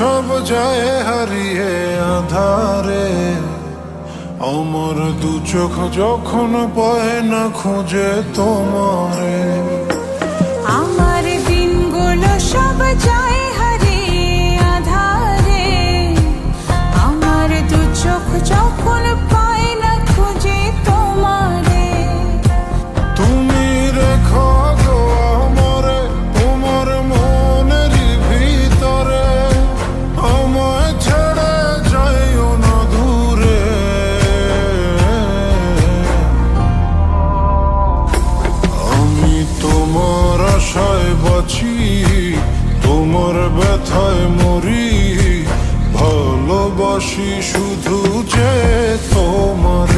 সব যায় হারিয়ে আধারে, আমার দু চোখ যখন পায় না খুঁজে তোমারে। আমার দিনগুলো সব যায় হারিয়ে আধারে, আমার দু চোখ যখন পায় না খুঁজে তোমারে। তুমি রেখো গো আমারে তোমার মনের ভিতরে, আমায় ছেড়ে যাইও না দূরে। আমি তোমার আশায় বাঁচি, তোমার ব্যথায় মরি, ভালোবাসি শুধু যে তোমার।